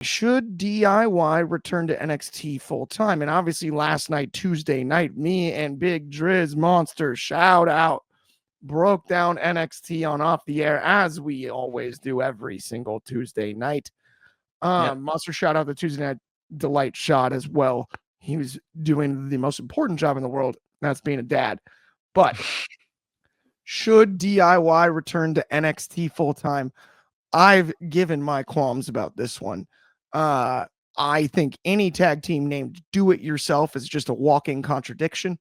should DIY return to NXT full time? And obviously, last night, Tuesday night, me and Big Driz Monster, shout out, broke down NXT on Off the Air as we always do every single Tuesday night. Monster shout out the Tuesday Night Delight shot as well. He was doing the most important job in the world, that's being a dad. But should DIY return to NXT full time? I've given my qualms about this one. I think any tag team named Do It Yourself is just a walking contradiction,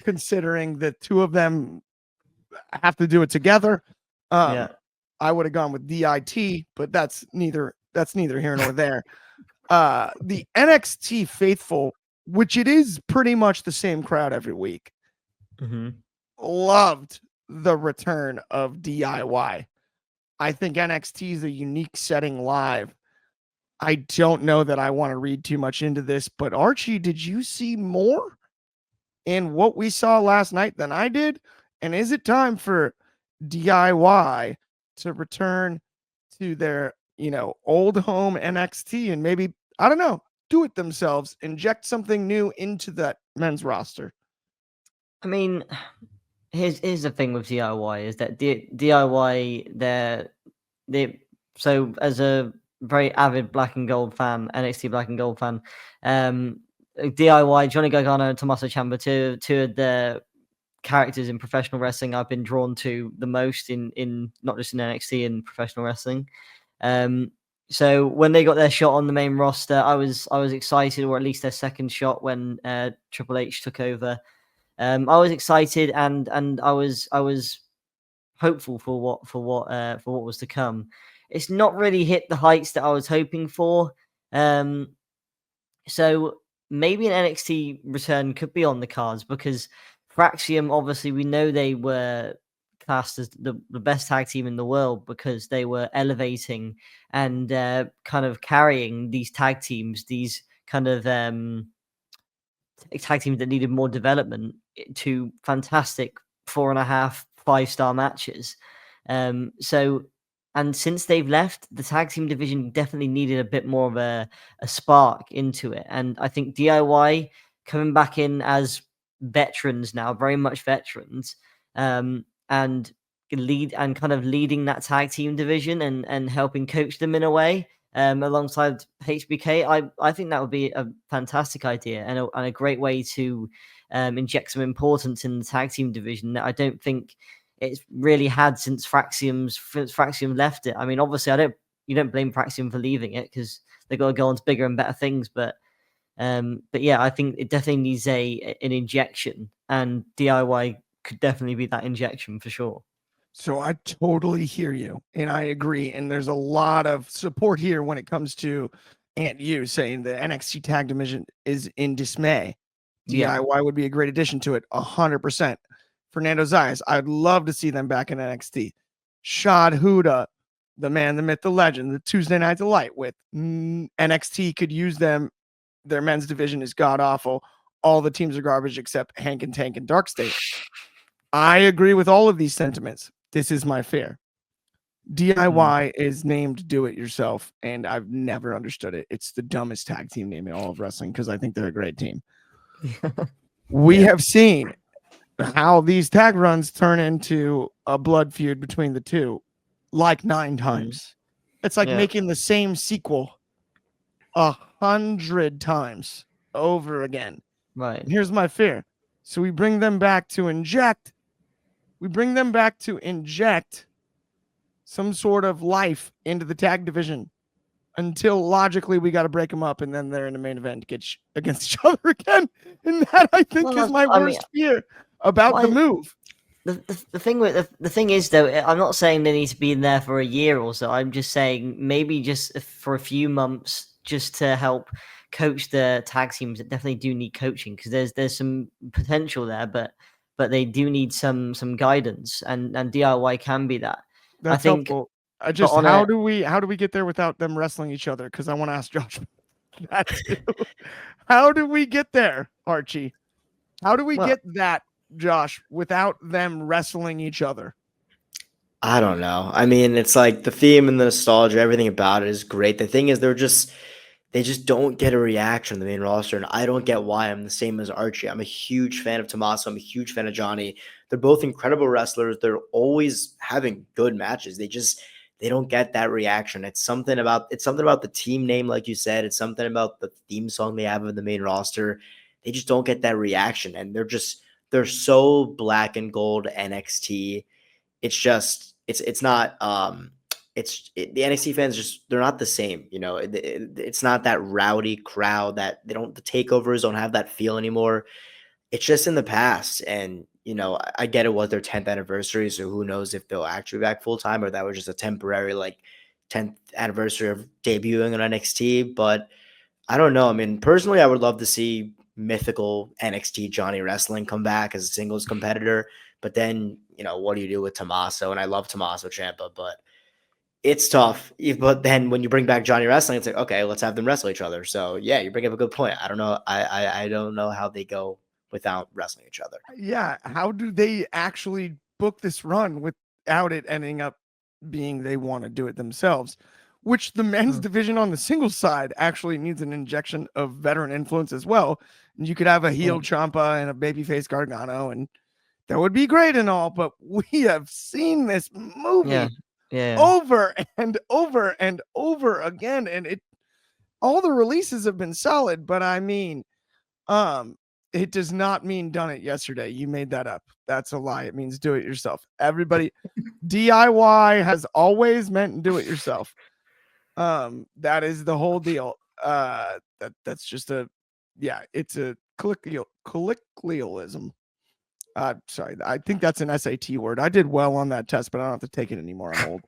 considering the two of them have to do it together. I would have gone with DIT, but that's neither here nor there. The NXT faithful, which it is pretty much the same crowd every week, loved the return of DIY. I think NXT is a unique setting live. I don't know that I want to read too much into this, but Archie, did you see more in what we saw last night than I did? And is it time for DIY to return to their, old home NXT and maybe, I don't know, do it themselves, inject something new into that men's roster? I mean, here's the thing with DIY is that DIY, so as a very avid black and gold fan, NXT black and gold fan, DIY, Johnny Gargano and Tommaso Ciampa, two of the characters in professional wrestling I've been drawn to the most in not just in NXT, in professional wrestling. So when they got their shot on the main roster, I was excited, or at least their second shot when Triple H took over. I was excited and I was hopeful for what was to come. It's not really hit the heights that I was hoping for. So maybe an NXT return could be on the cards, because Fraxium, obviously, we know they were classed as the best tag team in the world because they were elevating and kind of carrying these tag teams, these kind of tag teams that needed more development, to fantastic 4.5, 5-star matches. And since they've left, the tag team division definitely needed a bit more of a spark into it. And I think DIY coming back in as veterans now, very much veterans, and kind of leading that tag team division and helping coach them in a way, alongside HBK, I think that would be a fantastic idea and a great way to inject some importance in the tag team division that I don't think it's really had since Fraxium left it. I mean, obviously, you don't blame Fraxium for leaving it because they got to go on to bigger and better things. But yeah, I think it definitely needs an injection, and DIY could definitely be that injection for sure. So I totally hear you, and I agree. And there's a lot of support here when it comes to you saying the NXT tag division is in dismay. DIY would be a great addition to it, 100%. Fernando Zayas, I'd love to see them back in NXT. Shad Huda, the man, the myth, the legend, the Tuesday Night Delight with NXT could use them. Their men's division is god-awful. All the teams are garbage except Hank and Tank and Dark State. I agree with all of these sentiments. This is my fear. DIY is named Do It Yourself, and I've never understood it. It's the dumbest tag team name in all of wrestling because I think they're a great team. We have seen how these tag runs turn into a blood feud between the two like 9 times. It's like making the same sequel 100 times over again. Right. And here's my fear. So we bring them back to inject some sort of life into the tag division until logically we got to break them up, and then they're in the main event against each other again. And that, I think, is my worst fear about the move. The thing is, though, I'm not saying they need to be in there for a year or so. I'm just saying maybe just for a few months, just to help coach the tag teams that definitely do need coaching, because there's some potential there, but they do need some guidance, and DIY can be that. That's helpful. How do we get there without them wrestling each other? Because I want to ask Josh that too. How do we get there, Archie? How do we get that, Josh, without them wrestling each other? I don't know. I mean, it's like the theme and the nostalgia, everything about it is great. The thing is, they just don't get a reaction in the main roster, and I don't get why. I'm the same as Archie. I'm a huge fan of Tommaso. I'm a huge fan of Johnny. They're both incredible wrestlers. They're always having good matches. They don't get that reaction. It's something about the team name, like you said. It's something about the theme song they have in the main roster. They just don't get that reaction, and they're so black and gold NXT. It's just it's not the NXT fans just they're not the same, it's not that rowdy crowd that the takeovers don't have that feel anymore. It's just in the past, and I get it was their 10th anniversary, so who knows if they'll actually be back full time or that was just a temporary like 10th anniversary of debuting on NXT. But I don't know. I mean, personally, I would love to see mythical NXT Johnny Wrestling come back as a singles competitor. But then, what do you do with Tommaso? And I love Tommaso Ciampa, but it's tough. But then when you bring back Johnny Wrestling, it's like, okay, let's have them wrestle each other. So yeah, you bring up a good point. I don't know. I don't know how they go without wrestling each other. Yeah, how do they actually book this run without it ending up being they want to do it themselves? Which the men's division on the singles side actually needs an injection of veteran influence as well. And you could have a heel Ciampa and a babyface Gargano, and that would be great and all. But we have seen this movie over and over and over again, and all the releases have been solid. But I mean, it does not mean done it yesterday. You made that up. That's a lie. It means do it yourself. Everybody, DIY has always meant do it yourself. That is the whole deal. That's just it's a colloquialism. Sorry, I think that's an SAT word. I did well on that test, but I don't have to take it anymore. I'm old.